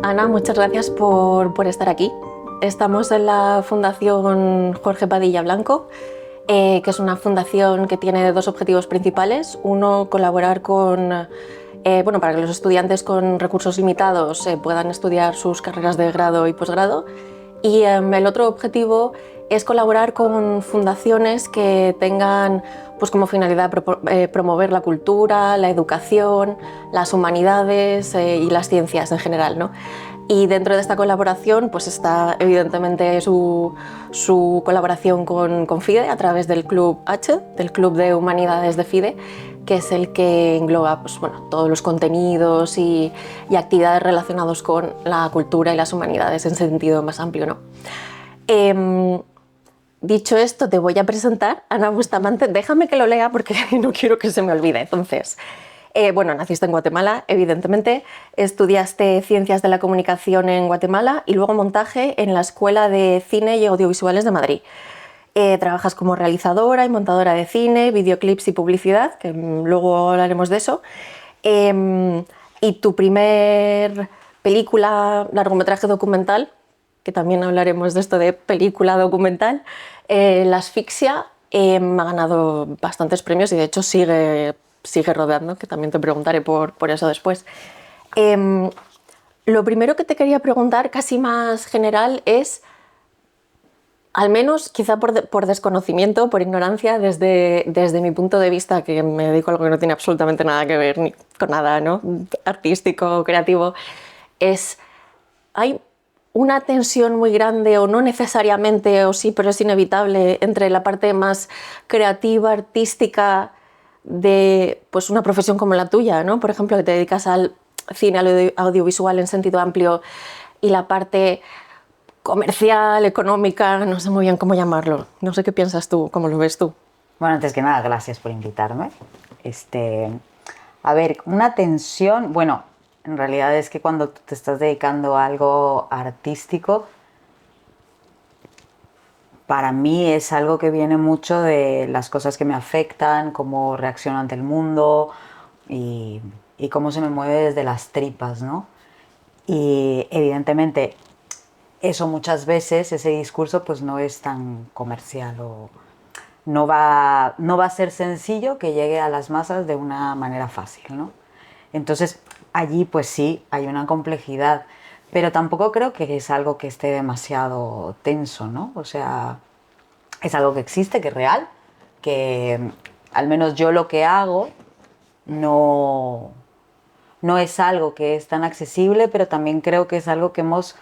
Ana, muchas gracias por estar aquí. Estamos en la Fundación Jorge Padilla Blanco, que es una fundación que tiene dos objetivos principales. Uno, colaborar para que los estudiantes con recursos limitados puedan estudiar sus carreras de grado y posgrado. Y el otro objetivo es colaborar con fundaciones que tengan como finalidad promover la cultura, la educación, las humanidades y las ciencias en general, ¿no? Y dentro de esta colaboración está evidentemente su colaboración con FIDE a través del Club H, del Club de Humanidades de FIDE, que es el que engloba todos los contenidos y actividades relacionados con la cultura y las humanidades en sentido más amplio, ¿no? Dicho esto, te voy a presentar a Ana Bustamante. Déjame que lo lea porque no quiero que se me olvide. Entonces, naciste en Guatemala, evidentemente, estudiaste Ciencias de la Comunicación en Guatemala y luego Montaje en la Escuela de Cine y Audiovisuales de Madrid. Trabajas como realizadora y montadora de cine, videoclips y publicidad, que luego hablaremos de eso. Y tu primer película, largometraje documental, que también hablaremos de esto de película documental, La Asfixia, ha ganado bastantes premios y de hecho sigue rodando, que también te preguntaré por eso después. Lo primero que te quería preguntar, casi más general, es, al menos quizá por desconocimiento, por ignorancia, desde mi punto de vista, que me dedico a algo que no tiene absolutamente nada que ver ni con nada, ¿no?, artístico, creativo, hay una tensión muy grande, o no necesariamente, o sí, pero es inevitable, entre la parte más creativa, artística, de una profesión como la tuya, ¿no? Por ejemplo, que te dedicas al cine, al audiovisual en sentido amplio, y la parte comercial, económica, no sé muy bien cómo llamarlo. No sé qué piensas tú, cómo lo ves tú. Bueno, antes que nada, gracias por invitarme. A ver, una tensión, bueno, en realidad es que cuando tú te estás dedicando a algo artístico, para mí es algo que viene mucho de las cosas que me afectan, cómo reacciono ante el mundo y cómo se me mueve desde las tripas, ¿no? Y evidentemente eso muchas veces, ese discurso, pues no es tan comercial o no va a ser sencillo que llegue a las masas de una manera fácil, ¿no? Entonces allí pues sí hay una complejidad, pero tampoco creo que es algo que esté demasiado tenso, ¿no? O sea, es algo que existe, que es real, que al menos yo lo que hago no es algo que es tan accesible, pero también creo que es algo que hemos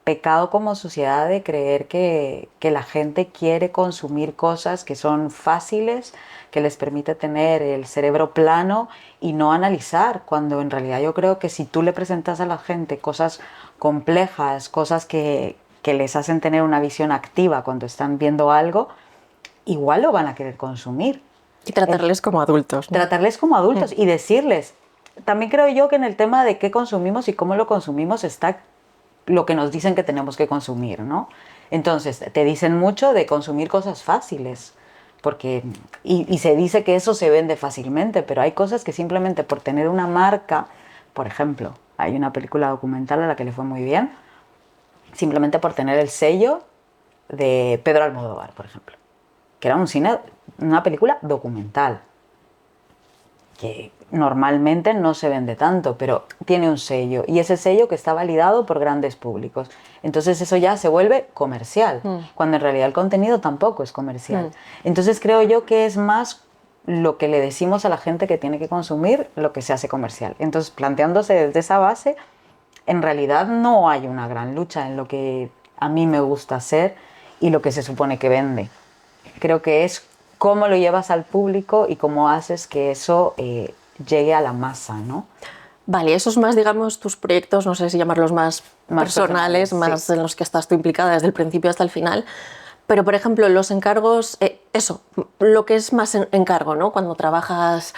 pecado como sociedad de creer que la gente quiere consumir cosas que son fáciles, que les permite tener el cerebro plano y no analizar, cuando en realidad yo creo que si tú le presentas a la gente cosas complejas, cosas que les hacen tener una visión activa cuando están viendo algo, igual lo van a querer consumir. Y tratarles como adultos, ¿no? Tratarles como adultos y decirles. También creo yo que en el tema de qué consumimos y cómo lo consumimos está lo que nos dicen que tenemos que consumir, ¿no? Entonces, te dicen mucho de consumir cosas fáciles, porque, y se dice que eso se vende fácilmente, pero hay cosas que simplemente por tener una marca, por ejemplo, hay una película documental a la que le fue muy bien, simplemente por tener el sello de Pedro Almodóvar, por ejemplo, que era una película documental, que normalmente no se vende tanto, pero tiene un sello, y ese sello que está validado por grandes públicos. Entonces eso ya se vuelve comercial, cuando en realidad el contenido tampoco es comercial. Entonces creo yo que es más lo que le decimos a la gente que tiene que consumir lo que se hace comercial. Entonces, planteándose desde esa base, en realidad no hay una gran lucha en lo que a mí me gusta hacer y lo que se supone que vende. Creo que es cómo lo llevas al público y cómo haces que eso llegue a la masa, ¿no? Vale, esos más, digamos, tus proyectos, no sé si llamarlos más personales, más sí, en los que estás tú implicada desde el principio hasta el final. Pero, por ejemplo, los encargos, lo que es más encargo, ¿no? Cuando trabajas,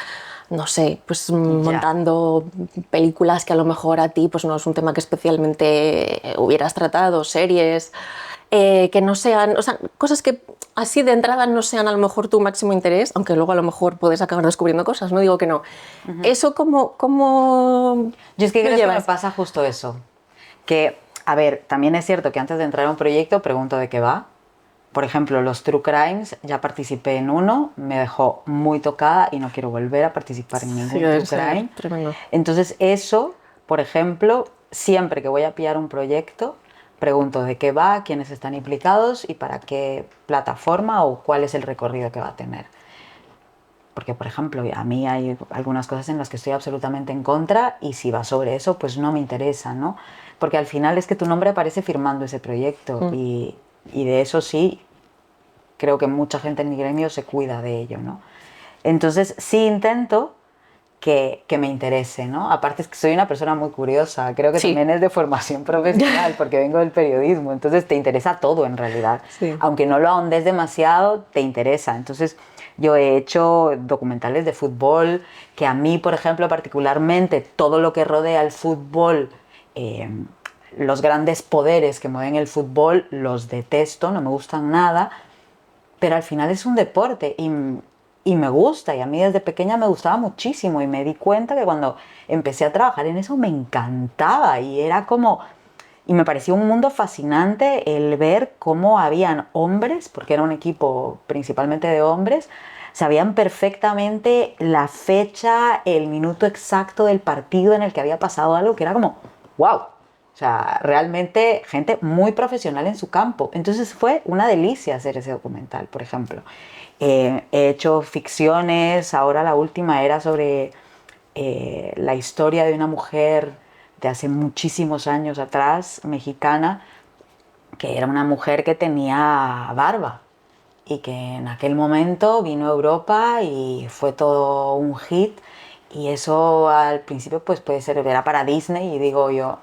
no sé, pues montando películas que a lo mejor a ti pues no es un tema que especialmente hubieras tratado, series, que no sean, o sea, cosas que así de entrada no sean a lo mejor tu máximo interés, aunque luego a lo mejor puedes acabar descubriendo cosas, no digo que no. Eso, ¿cómo Yo es que creo llevas? que me pasa justo eso. Que, a ver, también es cierto que antes de entrar a un proyecto pregunto de qué va. Por ejemplo, los True Crimes, ya participé en uno, me dejó muy tocada y no quiero volver a participar en ningún True Crime. Tremendo. Entonces eso, por ejemplo, siempre que voy a pillar un proyecto, pregunto de qué va, quiénes están implicados y para qué plataforma o cuál es el recorrido que va a tener. Porque, por ejemplo, a mí hay algunas cosas en las que estoy absolutamente en contra y si va sobre eso, pues no me interesa, ¿no? Porque al final es que tu nombre aparece firmando ese proyecto y de eso sí, creo que mucha gente en mi gremio se cuida de ello, ¿no? Entonces sí intento que me interese, ¿no? Aparte es que soy una persona muy curiosa, creo que también es de formación profesional porque vengo del periodismo, entonces te interesa todo en realidad. Sí. Aunque no lo ahondes demasiado, te interesa. Entonces yo he hecho documentales de fútbol, que a mí, por ejemplo, particularmente, todo lo que rodea el fútbol, los grandes poderes que mueven el fútbol, los detesto, no me gustan nada, pero al final es un deporte y me gusta, y a mí desde pequeña me gustaba muchísimo y me di cuenta que cuando empecé a trabajar en eso me encantaba y era como... Y me pareció un mundo fascinante el ver cómo habían hombres, porque era un equipo principalmente de hombres, sabían perfectamente la fecha, el minuto exacto del partido en el que había pasado algo, que era como, wow. O sea, realmente gente muy profesional en su campo. Entonces fue una delicia hacer ese documental, por ejemplo. He hecho ficciones, ahora la última era sobre la historia de una mujer de hace muchísimos años atrás, mexicana, que era una mujer que tenía barba y que en aquel momento vino a Europa y fue todo un hit. Y eso al principio pues puede ser, era para Disney y digo yo,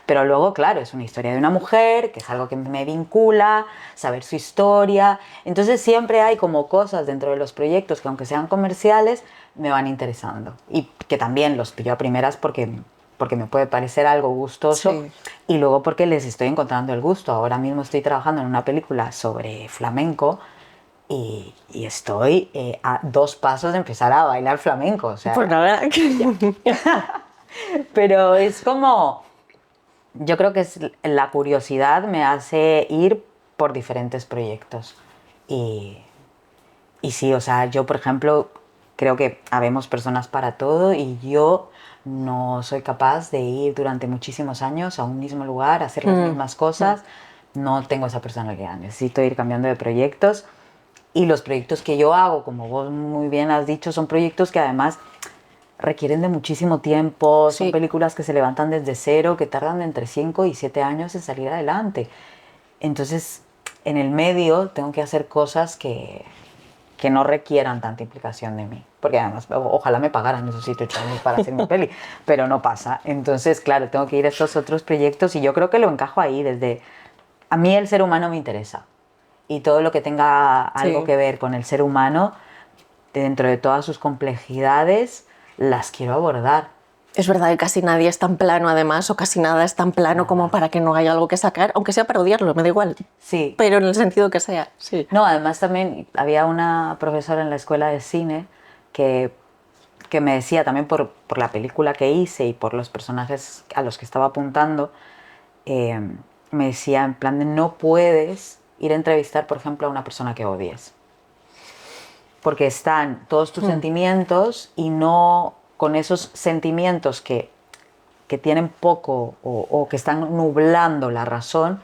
pero luego claro, es una historia de una mujer, que es algo que me vincula, saber su historia. Entonces siempre hay como cosas dentro de los proyectos que aunque sean comerciales, me van interesando. Y que también los pillo a primeras porque me puede parecer algo gustoso y luego porque les estoy encontrando el gusto. Ahora mismo estoy trabajando en una película sobre flamenco y estoy a 2 pasos de empezar a bailar flamenco. O sea, pues nada. pero es como, yo creo que es la curiosidad me hace ir por diferentes proyectos y sí, o sea, yo por ejemplo creo que habemos personas para todo y yo no soy capaz de ir durante muchísimos años a un mismo lugar, a hacer las mismas cosas. No tengo esa personalidad, necesito ir cambiando de proyectos. Y los proyectos que yo hago, como vos muy bien has dicho, son proyectos que además requieren de muchísimo tiempo, son películas que se levantan desde cero, que tardan entre 5 y 7 años en salir adelante. Entonces, en el medio tengo que hacer cosas que no requieran tanta implicación de mí. Porque además, ojalá me pagaran esos 7 8 años para hacer mi peli, pero no pasa. Entonces, claro, tengo que ir a estos otros proyectos y yo creo que lo encajo ahí desde... A mí el ser humano me interesa. Y todo lo que tenga algo que ver con el ser humano, dentro de todas sus complejidades, las quiero abordar. Es verdad que casi nadie es tan plano, además, o casi nada es tan plano como para que no haya algo que sacar, aunque sea para odiarlo, me da igual. Sí. Pero en el sentido que sea, sí. No, además también había una profesora en la escuela de cine que me decía, también por la película que hice y por los personajes a los que estaba apuntando, me decía en plan de no puedes ir a entrevistar, por ejemplo, a una persona que odies. Porque están todos tus sentimientos y no con esos sentimientos que tienen poco o que están nublando la razón,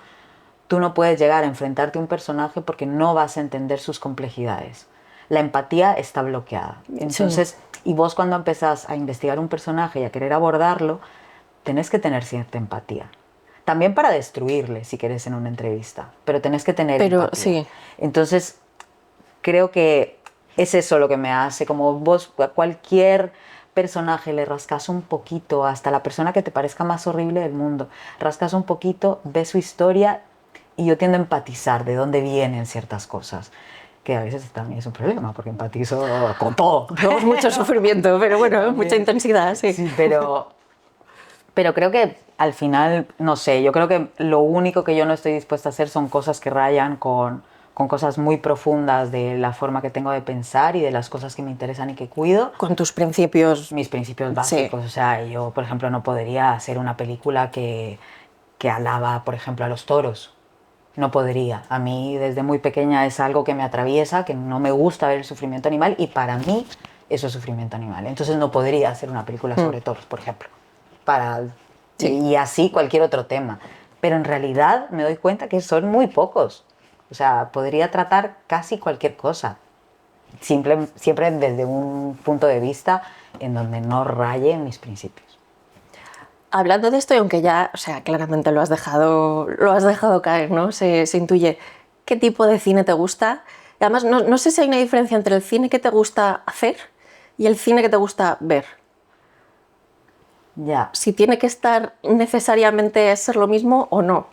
tú no puedes llegar a enfrentarte a un personaje porque no vas a entender sus complejidades. La empatía está bloqueada. Entonces, y vos cuando empezás a investigar un personaje y a querer abordarlo, tenés que tener cierta empatía. También para destruirle, si querés, en una entrevista. Pero tenés que tener empatía. Sí. Entonces, creo que es eso lo que me hace. Como vos a cualquier personaje le rascas un poquito, hasta la persona que te parezca más horrible del mundo, rascas un poquito, ves su historia y yo tiendo a empatizar de dónde vienen ciertas cosas. Que a veces también es un problema, porque empatizo con todo. Tenemos mucho sufrimiento, pero bueno, mucha intensidad, sí. Sí, pero creo que al final, no sé, yo creo que lo único que yo no estoy dispuesta a hacer son cosas que rayan con cosas muy profundas de la forma que tengo de pensar y de las cosas que me interesan y que cuido. Con tus principios. Mis principios básicos. O sea, yo, por ejemplo, no podría hacer una película que que alaba, por ejemplo, a los toros. No podría. A mí desde muy pequeña es algo que me atraviesa, que no me gusta ver el sufrimiento animal y para mí eso es sufrimiento animal. Entonces no podría hacer una película sobre toros, por ejemplo. Para, Sí. y así cualquier otro tema. Pero en realidad me doy cuenta que son muy pocos. O sea, podría tratar casi cualquier cosa. Siempre desde un punto de vista en donde no raye en mis principios. Hablando de esto, y aunque ya, o sea, claramente lo has dejado caer, ¿no? Se intuye. ¿Qué tipo de cine te gusta? Y además, no sé si hay una diferencia entre el cine que te gusta hacer y el cine que te gusta ver. Ya. Si tiene que estar necesariamente ser lo mismo o no.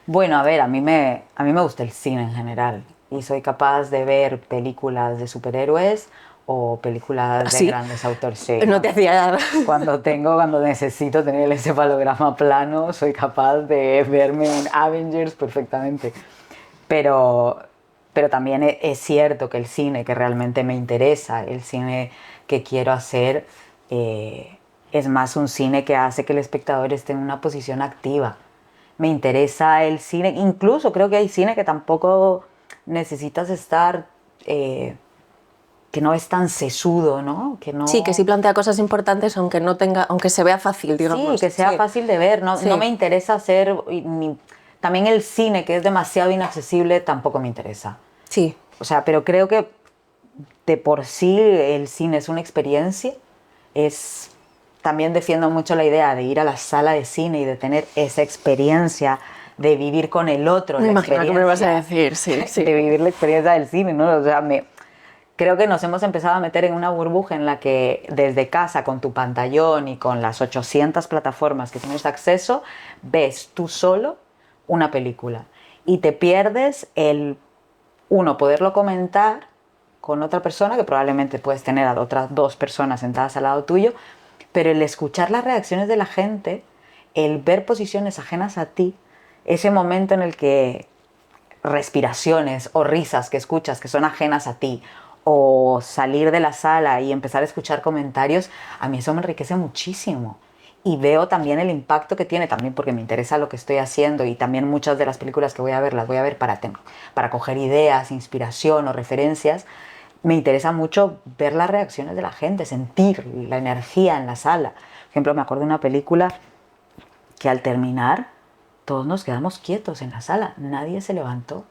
Bueno, a ver, a mí me gusta el cine en general y soy capaz de ver películas de superhéroes o películas de ¿Así? grandes autores. Sí, No te hacía nada. cuando necesito tener el encefalograma plano, soy capaz de verme en Avengers perfectamente. Pero, pero también es cierto que el cine que realmente me interesa, el cine que quiero hacer, es más un cine que hace que el espectador esté en una posición activa. Me interesa el cine, incluso creo que hay cine que tampoco necesitas estar, que no es tan sesudo, ¿no? Que no... Sí, que sí plantea cosas importantes, aunque no tenga, aunque se vea fácil, digamos. Sí, que sea Sí. fácil de ver, no, Sí. no me interesa hacer... También el cine, que es demasiado inaccesible, tampoco me interesa. Sí. O sea, pero creo que de por sí el cine es una experiencia. También defiendo mucho la idea de ir a la sala de cine y de tener esa experiencia, de vivir con el otro. Me la imagino que me lo vas a experiencia, decir, sí. de vivir la experiencia del cine, ¿no? O sea, creo que nos hemos empezado a meter en una burbuja en la que desde casa, con tu pantallón y con las 800 plataformas que tienes acceso, ves tú solo una película y te pierdes poderlo comentar con otra persona, que probablemente puedes tener a otras dos personas sentadas al lado tuyo, pero el escuchar las reacciones de la gente, el ver posiciones ajenas a ti, ese momento en el que respiraciones o risas que escuchas que son ajenas a ti, o salir de la sala y empezar a escuchar comentarios, a mí eso me enriquece muchísimo. Y veo también el impacto que tiene, también porque me interesa lo que estoy haciendo y también muchas de las películas que voy a ver las voy a ver para coger ideas, inspiración o referencias. Me interesa mucho ver las reacciones de la gente, sentir la energía en la sala. Por ejemplo, me acuerdo de una película que al terminar todos nos quedamos quietos en la sala, nadie se levantó,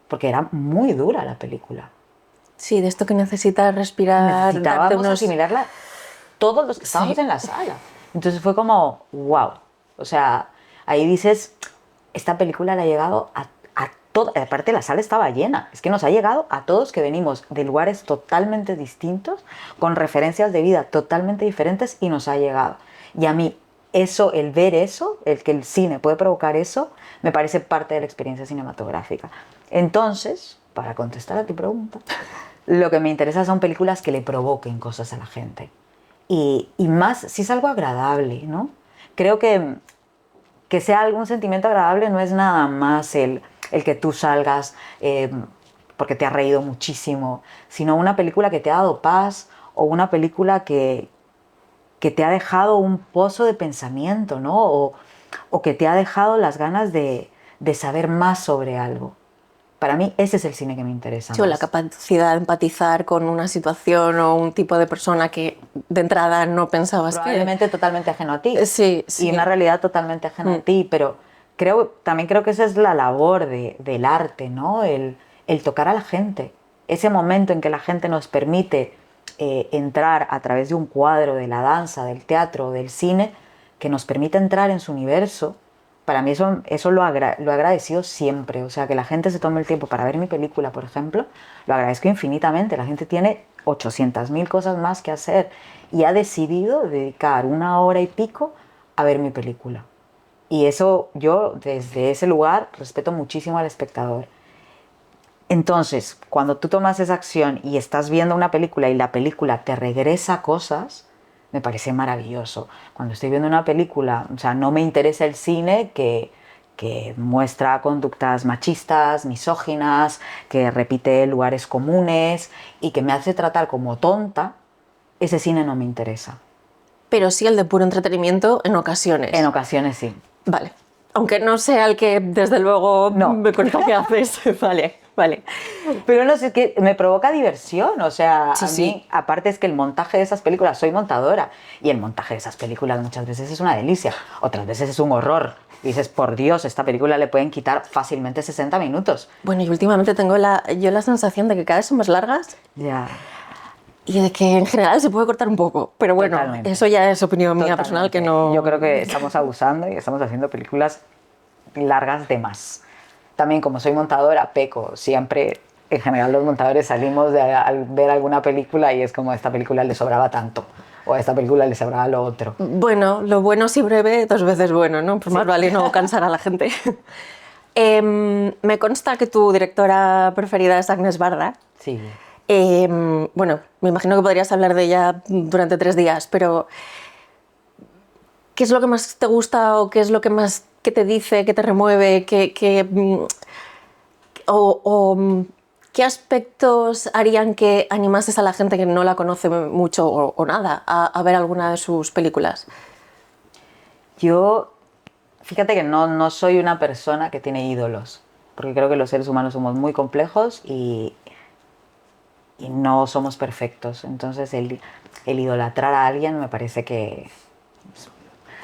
porque era muy dura la película. Sí, de esto que necesitas respirar, Necesitábamos asimilarla todos los que estábamos en la sala. Entonces fue como, wow. O sea, ahí dices, esta película le ha llegado a todos. Aparte, la sala estaba llena. Es que nos ha llegado a todos que venimos de lugares totalmente distintos, con referencias de vida totalmente diferentes y nos ha llegado. Y a mí, eso, el ver eso, el que el cine puede provocar eso, me parece parte de la experiencia cinematográfica. Entonces, para contestar a tu pregunta, lo que me interesa son películas que le provoquen cosas a la gente. Y más si es algo agradable, ¿no? Creo que sea algún sentimiento agradable no es nada más el que tú salgas porque te has reído muchísimo, sino una película que te ha dado paz o una película que te ha dejado un pozo de pensamiento, ¿no? O que te ha dejado las ganas de saber más sobre algo. Para mí ese es el cine que me interesa. Sí, más. la capacidad de empatizar con una situación o un tipo de persona que de entrada no pensabas probablemente totalmente ajeno a ti. Sí, sí. Y una realidad totalmente ajena a ti, pero también creo que esa es la labor del arte, ¿no? El tocar a la gente. Ese momento en que la gente nos permite entrar a través de un cuadro, de la danza, del teatro, del cine, que nos permite entrar en su universo. Para mí eso lo he agradecido siempre. O sea, que la gente se tome el tiempo para ver mi película, por ejemplo, lo agradezco infinitamente. La gente tiene 800.000 cosas más que hacer y ha decidido dedicar 1 hora y pico a ver mi película. Y eso yo, desde ese lugar, respeto muchísimo al espectador. Entonces, cuando tú tomas esa acción y estás viendo una película y la película te regresa cosas, me parece maravilloso. Cuando estoy viendo una película, o sea, no me interesa el cine que muestra conductas machistas, misóginas, que repite lugares comunes y que me hace tratar como tonta, ese cine no me interesa. Pero sí el de puro entretenimiento en ocasiones. En ocasiones sí. Vale. Aunque no sea el que desde luego No. me consta que haces. Vale, vale. Pero no sé, es que me provoca diversión, o sea, Sí, a sí. mí, aparte es que el montaje de esas películas, soy montadora, y el montaje de esas películas muchas veces es una delicia, otras veces es un horror. Y dices, por Dios, esta película le pueden quitar fácilmente 60 minutos. Bueno, y últimamente tengo yo la sensación de que cada vez son más largas Ya, y de que en general se puede cortar un poco. Pero bueno, totalmente. eso ya es opinión mía personal que Totalmente. no... Yo creo que estamos abusando y estamos haciendo películas largas de más. También como soy montadora, peco. Siempre, en general, los montadores salimos de al ver alguna película y es como a esta película le sobraba tanto o a esta película le sobraba lo otro. Bueno, lo bueno si breve, dos veces bueno, ¿no? Pues más vale no cansar a la gente. Me consta que tu directora preferida es Agnès Varda. Sí. Bueno, me imagino que podrías hablar de ella durante 3 días, pero ¿qué es lo que más te gusta o qué es lo que más que te dice, que te remueve, qué aspectos harían que animases a la gente que no la conoce mucho o nada a ver alguna de sus películas? Yo, fíjate que no soy una persona que tiene ídolos, porque creo que los seres humanos somos muy complejos y no somos perfectos. Entonces el idolatrar a alguien me parece que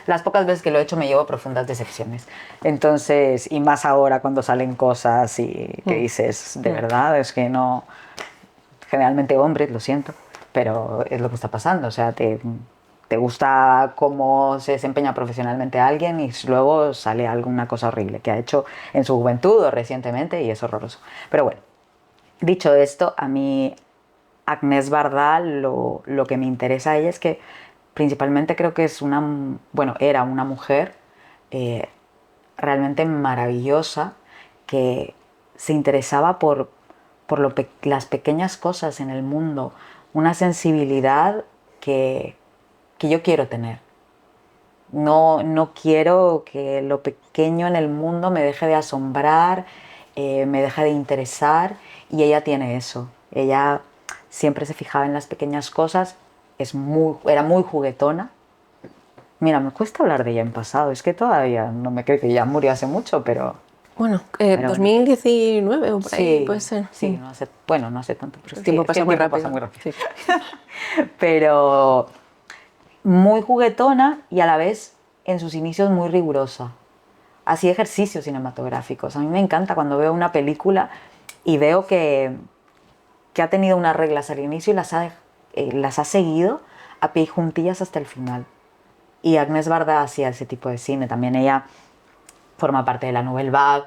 las pocas veces que lo he hecho me llevo profundas decepciones. Entonces, y más ahora cuando salen cosas y que dices, de verdad, es que no, generalmente hombres, lo siento, pero es lo que está pasando. O sea, te gusta cómo se desempeña profesionalmente alguien y luego sale alguna cosa horrible que ha hecho en su juventud o recientemente y es horroroso. Pero bueno, dicho esto, a mí Agnès Varda lo que me interesa a ella es que principalmente creo que es bueno, era una mujer eh, realmente maravillosa que se interesaba por las pequeñas cosas en el mundo, una sensibilidad que yo quiero tener. No quiero que lo pequeño en el mundo me deje de asombrar, me deje de interesar y ella tiene eso. Ella siempre se fijaba en las pequeñas cosas, era muy juguetona. Mira, me cuesta hablar de ella en pasado, es que todavía no me creo que ya murió hace mucho, Bueno, pero bueno. 2019 o por ahí puede Sí, ser. sí, no hace, bueno, no hace tanto, pero El sí, tiempo es que pasa el muy tiempo rápido. pasa muy rápido. Sí. Pero muy juguetona y a la vez en sus inicios muy rigurosa. Hacía ejercicios cinematográficos. A mí me encanta cuando veo una película y veo que ha tenido unas reglas al inicio y las ha seguido a pie juntillas hasta el final. Y Agnès Varda hacía ese tipo de cine. También ella forma parte de la Nouvelle Vague.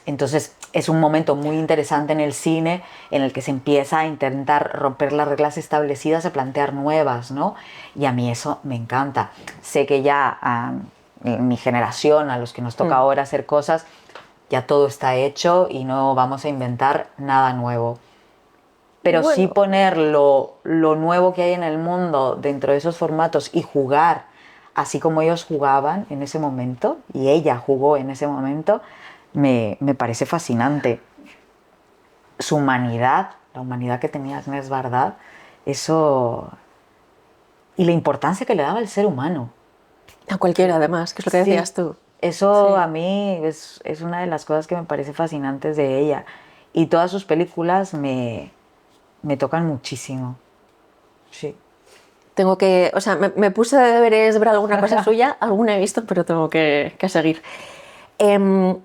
Entonces es un momento muy interesante en el cine en el que se empieza a intentar romper las reglas establecidas, a plantear nuevas, ¿no? Y a mí eso me encanta. Sé que ya a mi generación, a los que nos toca ahora hacer cosas, ya todo está hecho y no vamos a inventar nada nuevo. Pero sí Bueno, poner lo nuevo que hay en el mundo dentro de esos formatos y jugar así como ellos jugaban en ese momento, y ella jugó en ese momento, me parece fascinante. Su humanidad, la humanidad que tenía Agnès Varda, eso... Y la importancia que le daba al ser humano. a cualquiera además, que es lo que Sí, decías tú. eso Sí. a mí es una de las cosas que me parece fascinantes de ella. Y todas sus películas me tocan muchísimo. Sí. Tengo que, o sea, me puse de deberes ver alguna cosa suya, alguna he visto, pero tengo que seguir. Em,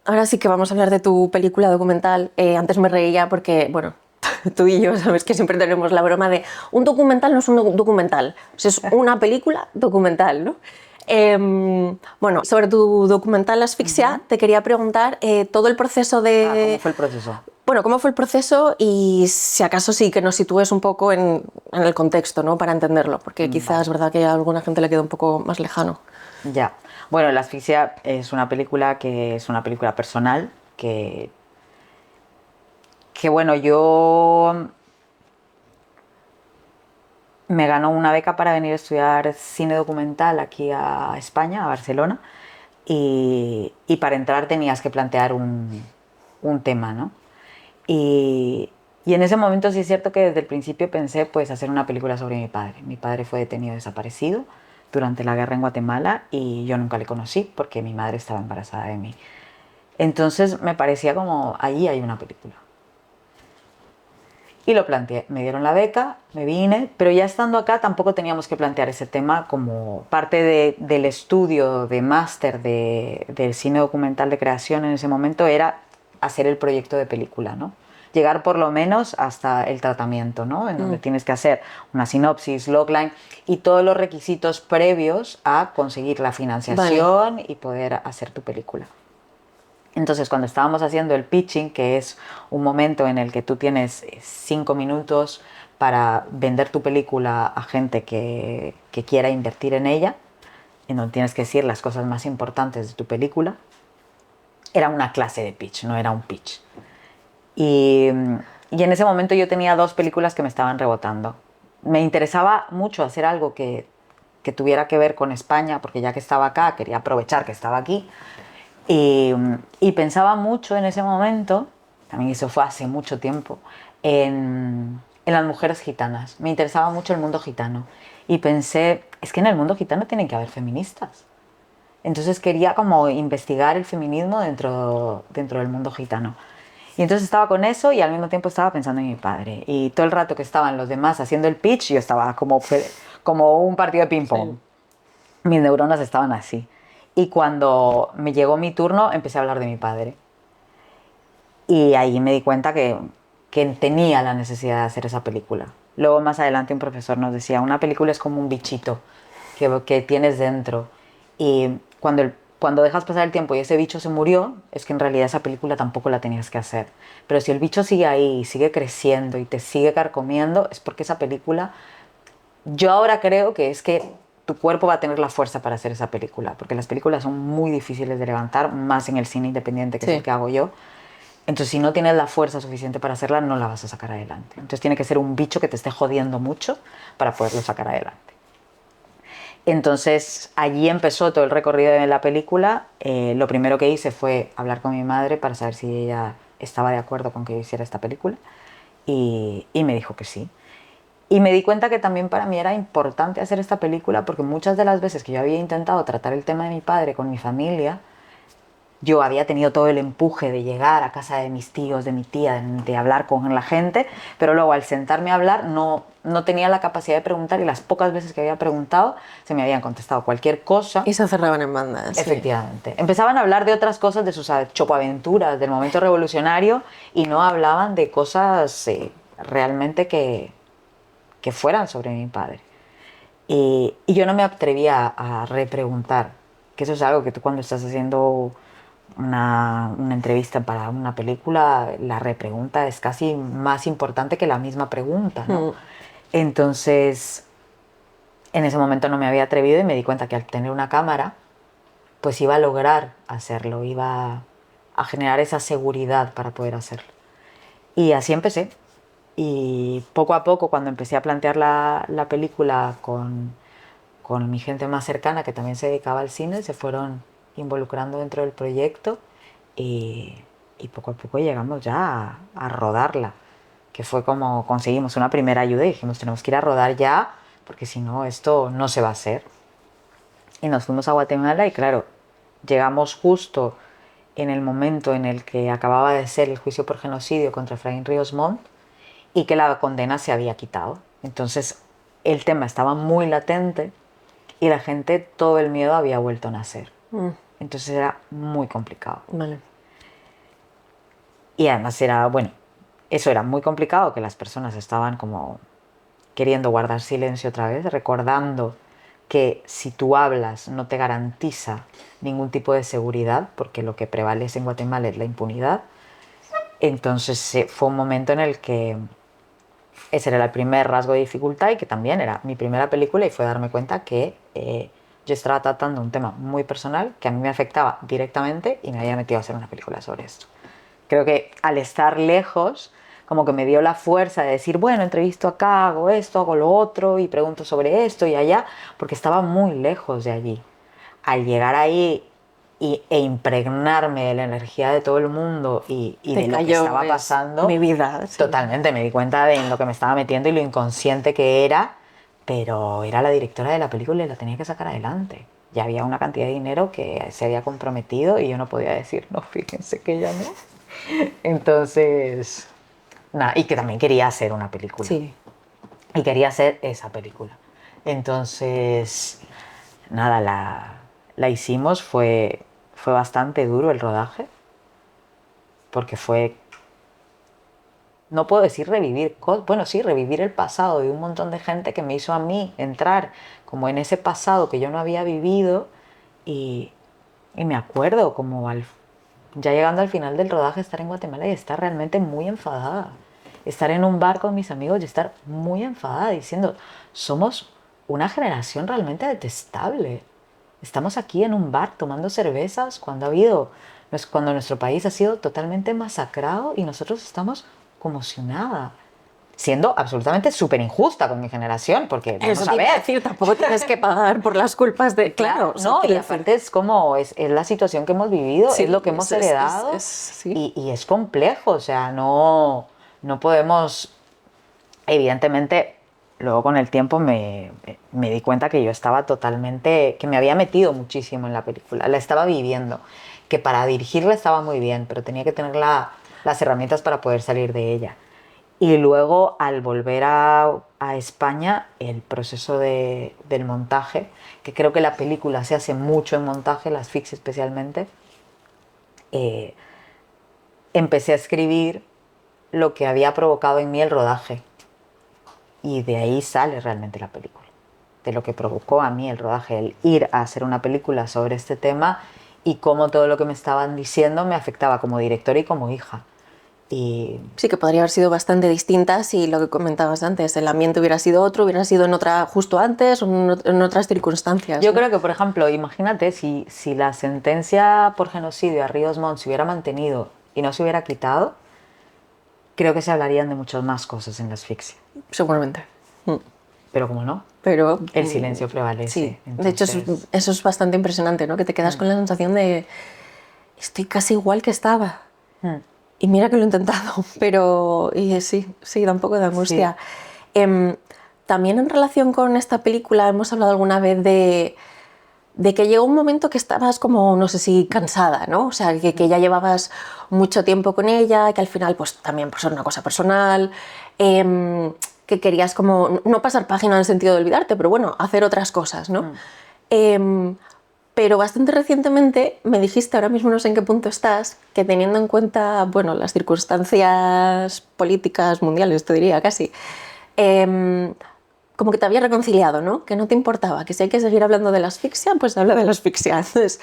Ahora sí que vamos a hablar de tu película documental. Antes me reía porque, bueno, tú y yo sabes que siempre tenemos la broma de un documental no es un documental, o sea, es una película documental, ¿no? Bueno, sobre tu documental Asfixia, te quería preguntar todo el proceso ¿Cómo de... fue el proceso? Bueno, ¿cómo fue el proceso? Y si acaso sí que nos sitúes un poco en el contexto, ¿no? Para entenderlo, porque quizás es Vale. verdad que a alguna gente le queda un poco más lejano. Ya. Bueno, La asfixia es una película que es una película personal que bueno, yo me ganó una beca para venir a estudiar cine documental aquí a España, a Barcelona, y para entrar tenías que plantear un tema, ¿no? Y, y en ese momento sí es cierto que desde el principio pensé pues hacer una película sobre mi padre. Mi padre fue detenido desaparecido durante la guerra en Guatemala y yo nunca le conocí porque mi madre estaba embarazada de mí. Entonces me parecía como, allí hay una película. Y lo planteé, me dieron la beca, me vine, pero ya estando acá tampoco teníamos que plantear ese tema como parte del estudio de máster del cine documental de creación en ese momento era hacer el proyecto de película, ¿no? Llegar por lo menos hasta el tratamiento, ¿no? En donde tienes que hacer una sinopsis, logline y todos los requisitos previos a conseguir la financiación y poder hacer tu película. Entonces, cuando estábamos haciendo el pitching, que es un momento en el que tú tienes 5 minutos para vender tu película a gente que quiera invertir en ella, en donde tienes que decir las cosas más importantes de tu película, era una clase de pitch, no era un pitch. Y en ese momento yo tenía 2 películas que me estaban rebotando. Me interesaba mucho hacer algo que tuviera que ver con España, porque ya que estaba acá, quería aprovechar que estaba aquí. Y pensaba mucho en ese momento, también eso fue hace mucho tiempo, en las mujeres gitanas. Me interesaba mucho el mundo gitano. Y pensé, es que en el mundo gitano tienen que haber feministas. Entonces quería como investigar el feminismo dentro del mundo gitano. Y entonces estaba con eso y al mismo tiempo estaba pensando en mi padre. Y todo el rato que estaban los demás haciendo el pitch, yo estaba como un partido de ping-pong. Sí. Mis neuronas estaban así. Y cuando me llegó mi turno, empecé a hablar de mi padre. Y ahí me di cuenta que tenía la necesidad de hacer esa película. Luego, más adelante, un profesor nos decía, una película es como un bichito que tienes dentro. Y cuando dejas pasar el tiempo y ese bicho se murió, es que en realidad esa película tampoco la tenías que hacer. Pero si el bicho sigue ahí, sigue creciendo y te sigue carcomiendo, es porque esa película... Yo ahora creo que es que tu cuerpo va a tener la fuerza para hacer esa película, porque las películas son muy difíciles de levantar, más en el cine independiente, que es el que hago yo. Entonces, si no tienes la fuerza suficiente para hacerla, no la vas a sacar adelante. Entonces, tiene que ser un bicho que te esté jodiendo mucho para poderlo sacar adelante. Entonces, allí empezó todo el recorrido de la película. Lo primero que hice fue hablar con mi madre para saber si ella estaba de acuerdo con que yo hiciera esta película. Y me dijo que sí. Y me di cuenta que también para mí era importante hacer esta película porque muchas de las veces que yo había intentado tratar el tema de mi padre con mi familia, yo había tenido todo el empuje de llegar a casa de mis tíos, de mi tía, de hablar con la gente, pero luego al sentarme a hablar no tenía la capacidad de preguntar y las pocas veces que había preguntado se me habían contestado cualquier cosa. Y se cerraban en bandas. Efectivamente. Sí. Empezaban a hablar de otras cosas, de sus chocoaventuras, del momento revolucionario y no hablaban de cosas realmente que fueran sobre mi padre. Y yo no me atrevía a repreguntar, que eso es algo que tú cuando estás haciendo una entrevista para una película, la repregunta es casi más importante que la misma pregunta, ¿no? Entonces, en ese momento no me había atrevido y me di cuenta que al tener una cámara, pues iba a lograr hacerlo, iba a generar esa seguridad para poder hacerlo. Y así empecé. Y poco a poco, cuando empecé a plantear la película con mi gente más cercana, que también se dedicaba al cine, se fueron involucrando dentro del proyecto y poco a poco llegamos ya a rodarla, que fue como conseguimos una primera ayuda y dijimos, tenemos que ir a rodar ya, porque si no, esto no se va a hacer. Y nos fuimos a Guatemala y claro, llegamos justo en el momento en el que acababa de ser el juicio por genocidio contra Efraín Ríos Montt, y que la condena se había quitado. Entonces el tema estaba muy latente y la gente, todo el miedo había vuelto a nacer. Entonces era muy complicado. Vale. Y además era, bueno, eso era muy complicado, que las personas estaban como queriendo guardar silencio otra vez, recordando que si tú hablas no te garantiza ningún tipo de seguridad, porque lo que prevalece en Guatemala es la impunidad. Entonces fue un momento en el que ese era el primer rasgo de dificultad y que también era mi primera película y fue darme cuenta que yo estaba tratando un tema muy personal que a mí me afectaba directamente y me había metido a hacer una película sobre esto. Creo que al estar lejos, como que me dio la fuerza de decir, bueno, entrevisto acá, hago esto, hago lo otro y pregunto sobre esto y allá, porque estaba muy lejos de allí. Al llegar ahí e impregnarme de la energía de todo el mundo y de lo que estaba pasando, mi vida, sí. Totalmente me di cuenta de en lo que me estaba metiendo y lo inconsciente que era pero era la directora de la película y la tenía que sacar adelante. Ya había una cantidad de dinero que se había comprometido y yo no podía decir, no, fíjense que ya no. Entonces, nada, y que también quería hacer una película. Sí. Y quería hacer esa película. Entonces, nada, la hicimos, fue bastante duro el rodaje, porque fue, no puedo decir revivir, bueno, sí, revivir el pasado de un montón de gente que me hizo a mí entrar como en ese pasado que yo no había vivido y me acuerdo como ya llegando al final del rodaje estar en Guatemala y estar realmente muy enfadada. Estar en un bar con mis amigos y estar muy enfadada diciendo, somos una generación realmente detestable. Estamos aquí en un bar tomando cervezas cuando nuestro país ha sido totalmente masacrado y nosotros estamos conmocionadas. Siendo absolutamente súper injusta con mi generación, porque vamos Eso a te iba a ver. decir, tampoco tienes que pagar por las culpas de... Claro, o sea, No, y quiero aparte decir, es como, es la situación que hemos vivido, sí, es lo que hemos heredado sí. y es complejo, o sea, no podemos, evidentemente, luego con el tiempo me di cuenta que yo estaba totalmente, que me había metido muchísimo en la película, la estaba viviendo, que para dirigirla estaba muy bien, pero tenía que tener las herramientas para poder salir de ella. Y luego, al volver a España, el proceso del montaje, que creo que la película se hace mucho en montaje, la asfixia especialmente, eh, empecé a escribir lo que había provocado en mí el rodaje. Y de ahí sale realmente la película. De lo que provocó a mí el rodaje, el ir a hacer una película sobre este tema y cómo todo lo que me estaban diciendo me afectaba como directora y como hija. Y Sí, que podría haber sido bastante distinta si lo que comentabas antes, el ambiente hubiera sido otro, hubiera sido en otra justo antes o en otras circunstancias. yo ¿no? creo que, por ejemplo, imagínate si la sentencia por genocidio a Ríos Montt se hubiera mantenido y no se hubiera quitado, creo que se hablarían de muchas más cosas en la asfixia. Seguramente. Pero como no, Pero el silencio sí, prevalece. de hecho Entonces, eso es bastante impresionante, ¿no? Que te quedas con la sensación de estoy casi igual que estaba. Y mira que lo he intentado, pero y sí, da un poco de sí. angustia. También en relación con esta película hemos hablado alguna vez de que llegó un momento que estabas como, no sé si cansada, ¿no? O sea, que ya llevabas mucho tiempo con ella, que al final pues también por ser una cosa personal, que querías como, no pasar página en el sentido de olvidarte, pero bueno, hacer otras cosas, ¿no? Pero bastante recientemente me dijiste, ahora mismo no sé en qué punto estás, que teniendo en cuenta, bueno, las circunstancias políticas mundiales, te diría casi, como que te había reconciliado, ¿no? Que no te importaba, que si hay que seguir hablando de la asfixia, pues habla de la asfixia. Entonces,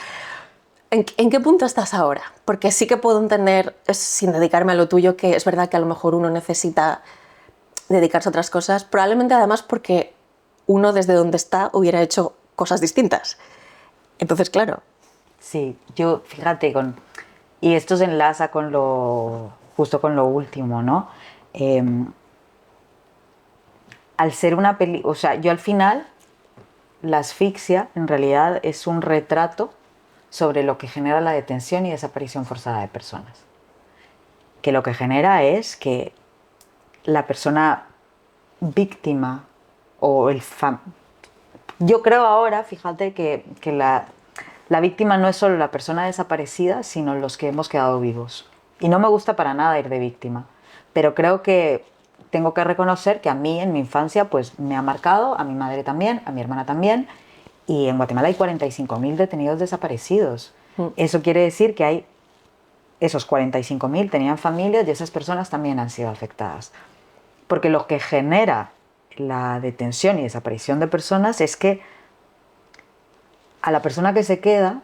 ¿en qué punto estás ahora? Porque sí que puedo entender, sin dedicarme a lo tuyo, que es verdad que a lo mejor uno necesita dedicarse a otras cosas, probablemente además porque uno desde donde está hubiera hecho cosas distintas. Entonces, claro, Sí, yo, fíjate, y esto se enlaza justo con lo último, ¿no? Al ser una o sea, yo al final, la asfixia en realidad es un retrato sobre lo que genera la detención y desaparición forzada de personas. Que lo que genera es que la persona víctima o yo creo ahora, fíjate, que la víctima no es solo la persona desaparecida, sino los que hemos quedado vivos. Y no me gusta para nada ir de víctima, pero creo que tengo que reconocer que a mí en mi infancia pues me ha marcado, a mi madre también, a mi hermana también, y en Guatemala hay 45.000 detenidos desaparecidos. Eso quiere decir que hay esos 45.000 tenían familias y esas personas también han sido afectadas. Porque lo que genera la detención y desaparición de personas es que a la persona que se queda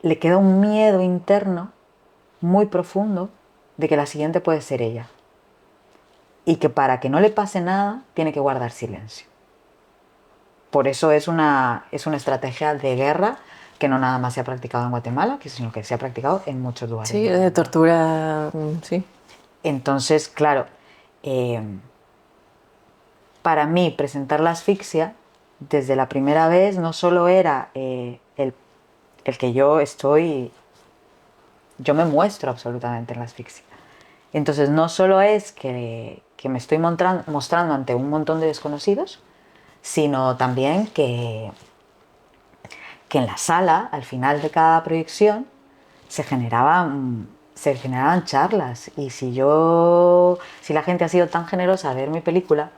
le queda un miedo interno muy profundo de que la siguiente puede ser ella. Y que para que no le pase nada tiene que guardar silencio. Por eso es una estrategia de guerra que no nada más se ha practicado en Guatemala, sino que se ha practicado en muchos lugares sí, del de mundo. tortura, sí. Entonces, claro, para mí presentar la asfixia desde la primera vez no solo era el que yo me muestro absolutamente en la asfixia. Entonces no solo es que me estoy mostrando ante un montón de desconocidos, sino también que en la sala, al final de cada proyección, se generaban charlas. Y si la gente ha sido tan generosa a ver mi película,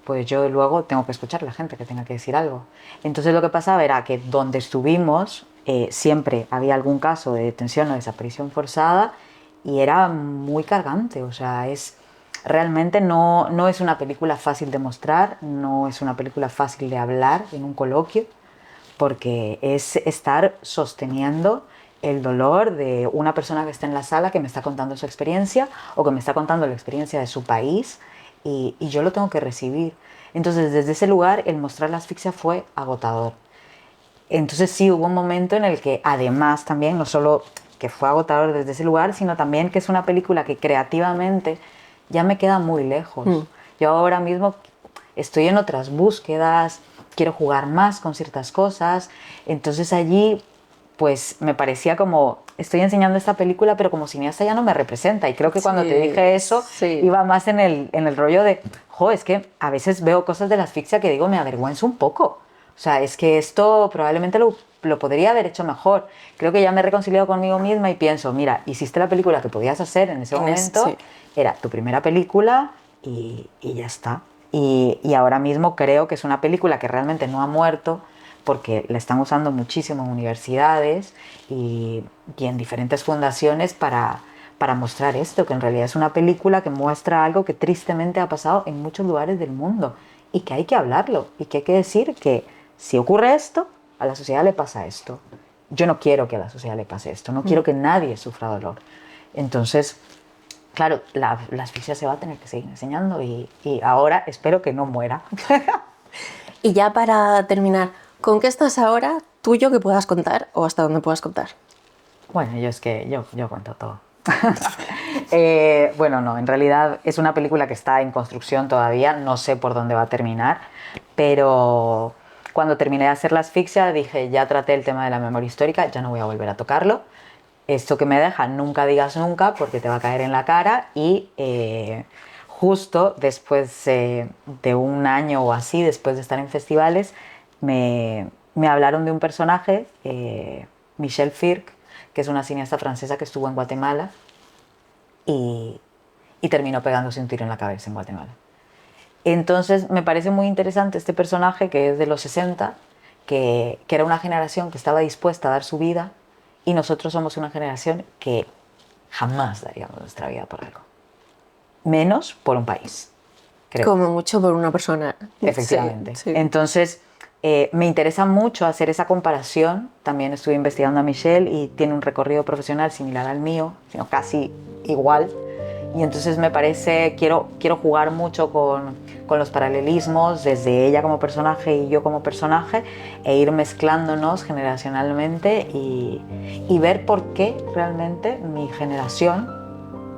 pues yo luego tengo que escuchar a la gente que tenga que decir algo. Entonces lo que pasaba era que donde estuvimos siempre había algún caso de detención o desaparición forzada y era muy cargante. O sea, realmente no es una película fácil de mostrar, no es una película fácil de hablar en un coloquio, porque es estar sosteniendo el dolor de una persona que está en la sala, que me está contando su experiencia o que me está contando la experiencia de su país, y yo lo tengo que recibir. Entonces, desde ese lugar, el mostrar la asfixia fue agotador. Entonces sí, hubo un momento en el que además también, no solo que fue agotador desde ese lugar, sino también que es una película que creativamente ya me queda muy lejos. Yo ahora mismo estoy en otras búsquedas, quiero jugar más con ciertas cosas, entonces allí pues me parecía como, estoy enseñando esta película, pero como cineasta ya no me representa. Y creo que cuando te dije eso, iba más en el rollo de, es que a veces veo cosas de la asfixia que digo, me avergüenzo un poco. O sea, es que esto probablemente lo podría haber hecho mejor. Creo que ya me he reconciliado conmigo misma y pienso, mira, hiciste la película que podías hacer en ese momento, era tu primera película y ya está. Y ahora mismo creo que es una película que realmente no ha muerto, porque la están usando muchísimo en universidades y en diferentes fundaciones para mostrar esto, que en realidad es una película que muestra algo que tristemente ha pasado en muchos lugares del mundo y que hay que hablarlo y que hay que decir que si ocurre esto, a la sociedad le pasa esto. Yo no quiero que a la sociedad le pase esto, no quiero que nadie sufra dolor. Entonces, claro, la asfixia se va a tener que seguir enseñando y ahora espero que no muera. Y ya para terminar, ¿con qué estás ahora tuyo que puedas contar o hasta dónde puedas contar? Bueno, yo cuento todo. Bueno, no, en realidad es una película que está en construcción todavía, no sé por dónde va a terminar, pero cuando terminé de hacer la asfixia dije, ya traté el tema de la memoria histórica, ya no voy a volver a tocarlo. Esto que me deja, nunca digas nunca porque te va a caer en la cara y justo después de un año o así, después de estar en festivales, me hablaron de un personaje, Michelle Firk, que es una cineasta francesa que estuvo en Guatemala y terminó pegándose un tiro en la cabeza en Guatemala. Entonces me parece muy interesante este personaje que es de los 60, que era una generación que estaba dispuesta a dar su vida y nosotros somos una generación que jamás daríamos nuestra vida por algo. Menos por un país, creo. Como mucho por una persona. Efectivamente. Sí. Entonces, me interesa mucho hacer esa comparación. También estuve investigando a Michelle y tiene un recorrido profesional similar al mío, sino casi igual. Y entonces me parece, quiero jugar mucho con los paralelismos desde ella como personaje y yo como personaje e ir mezclándonos generacionalmente y ver por qué realmente mi generación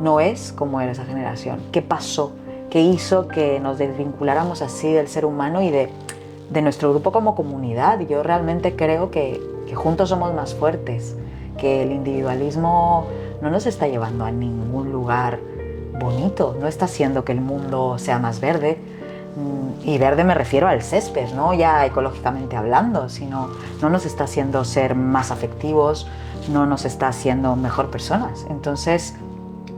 no es como era esa generación. ¿Qué pasó? ¿Qué hizo que nos desvinculáramos así del ser humano y de nuestro grupo como comunidad? Yo realmente creo que juntos somos más fuertes, que el individualismo no nos está llevando a ningún lugar bonito, no está haciendo que el mundo sea más verde, y verde me refiero al césped, no ya ecológicamente hablando, sino no nos está haciendo ser más afectivos, no nos está haciendo mejor personas. Entonces,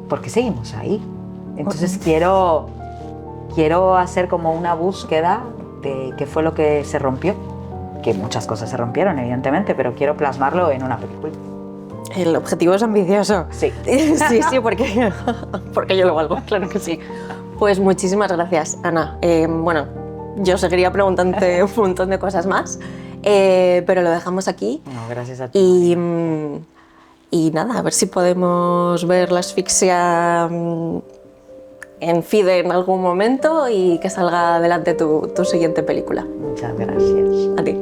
¿por qué seguimos ahí? Entonces quiero hacer como una búsqueda de qué fue lo que se rompió, que muchas cosas se rompieron evidentemente, pero quiero plasmarlo en una película. El objetivo es ambicioso. Sí. Sí, porque yo lo valgo, claro que sí. Pues muchísimas gracias, Ana. Bueno, yo seguiría preguntándote un montón de cosas más, pero lo dejamos aquí. No, gracias a ti. Y nada, a ver si podemos ver la asfixia en FIDE en algún momento y que salga adelante tu siguiente película. Muchas gracias. A ti.